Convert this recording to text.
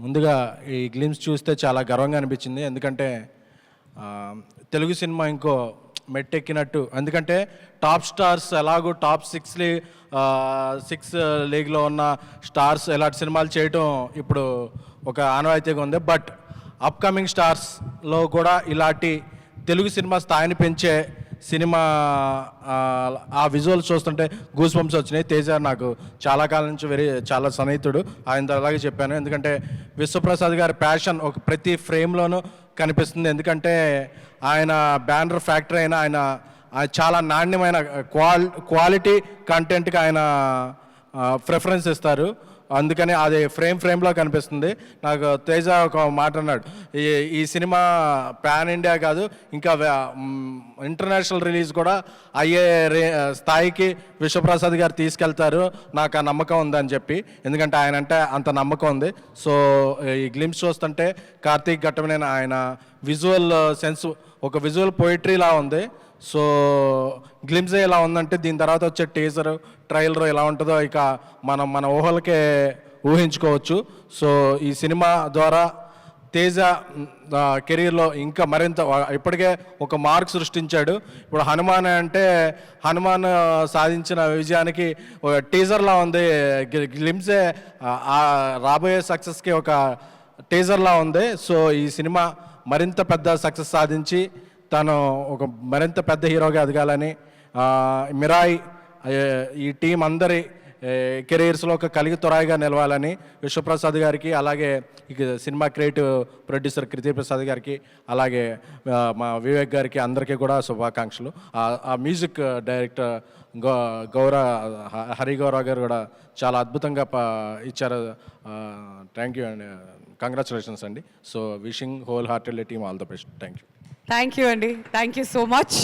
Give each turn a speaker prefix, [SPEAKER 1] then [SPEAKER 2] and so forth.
[SPEAKER 1] ముందుగా ఈ గ్లిమ్స్ చూస్తే చాలా గర్వంగా అనిపించింది. ఎందుకంటే తెలుగు సినిమా ఇంకో మెట్టెక్కినట్టు. ఎందుకంటే టాప్ స్టార్స్ ఎలాగో టాప్ 6 లీగ్లో ఉన్న స్టార్స్ ఇలాంటి సినిమాలు చేయటం ఇప్పుడు ఒక ఆనవాయితీగా ఉంది. బట్ అప్కమింగ్ స్టార్స్లో కూడా ఇలాంటి తెలుగు సినిమా స్థాయిని పెంచే సినిమా ఆ విజువల్స్ చూస్తుంటే గూస్ బంప్స్ వచ్చినాయి. తేజ నాకు చాలా కాలం నుంచి చాలా సన్నిహితుడు, ఆయనతో అలాగే చెప్పాను. ఎందుకంటే విశ్వప్రసాద్ గారి ప్యాషన్ ఒక ప్రతి ఫ్రేమ్లోనూ కనిపిస్తుంది. ఎందుకంటే ఆయన బ్యానర్ ఫ్యాక్టరీ అయినా ఆయన చాలా నాణ్యమైన క్వాలిటీ కంటెంట్కి ఆయన ప్రిఫరెన్స్ ఇస్తారు. అందుకని అది ఫ్రేమ్లో కనిపిస్తుంది. నాకు తేజ ఒక మాట అన్నాడు, ఈ సినిమా పాన్ ఇండియా కాదు ఇంకా ఇంటర్నేషనల్ రిలీజ్ కూడా అయ్యే స్థాయికి విశ్వప్రసాద్ గారు తీసుకెళ్తారు, నాకు ఆ నమ్మకం ఉందని చెప్పి. ఎందుకంటే ఆయన అంటే అంత నమ్మకం ఉంది. సో ఈ గ్లిమ్స్ చూస్తుంటే కార్తీక్ ఘట్టమనేని ఆయన విజువల్ సెన్స్ ఒక విజువల్ పోయిటరీలా ఉంది. సో గ్లిమ్స్ ఎలా ఉందంటే దీని తర్వాత వచ్చే టీజర్ ట్రైలర్ ఎలా ఉంటుందో ఇక మన ఊహలకే ఊహించుకోవచ్చు. సో ఈ సినిమా ద్వారా తేజ కెరీర్లో ఇంకా మరింత ఇప్పటికే ఒక మార్క్ సృష్టించాడు. ఇప్పుడు హనుమాన్ అంటే హనుమాన్ సాధించిన విజయానికి టీజర్లా ఉంది. గ్లిమ్సే రాబోయే సక్సెస్కి ఒక టీజర్లా ఉంది. సో ఈ సినిమా మరింత పెద్ద సక్సెస్ సాధించి తను ఒక మరింత పెద్ద హీరోగా ఎదగాలని, మిరాయి ఈ టీం అందరి కెరీర్స్లో ఒక కలిగి తొరాయిగా నిలవాలని విశ్వప్రసాద్ గారికి, అలాగే ఇక సినిమా క్రియేటివ్ ప్రొడ్యూసర్ కృతి ప్రసాద్ గారికి, అలాగే మా వివేక్ గారికి అందరికీ కూడా శుభాకాంక్షలు. ఆ మ్యూజిక్ డైరెక్టర్ హరి గౌరవ్ గారు కూడా చాలా అద్భుతంగా ఇచ్చారు. థ్యాంక్ యూ అండి, కంగ్రాచులేషన్స్ అండి. So wishing whole heartedly team all the best. Thank you.
[SPEAKER 2] Thank you అండి, థ్యాంక్ యూ సో మచ్.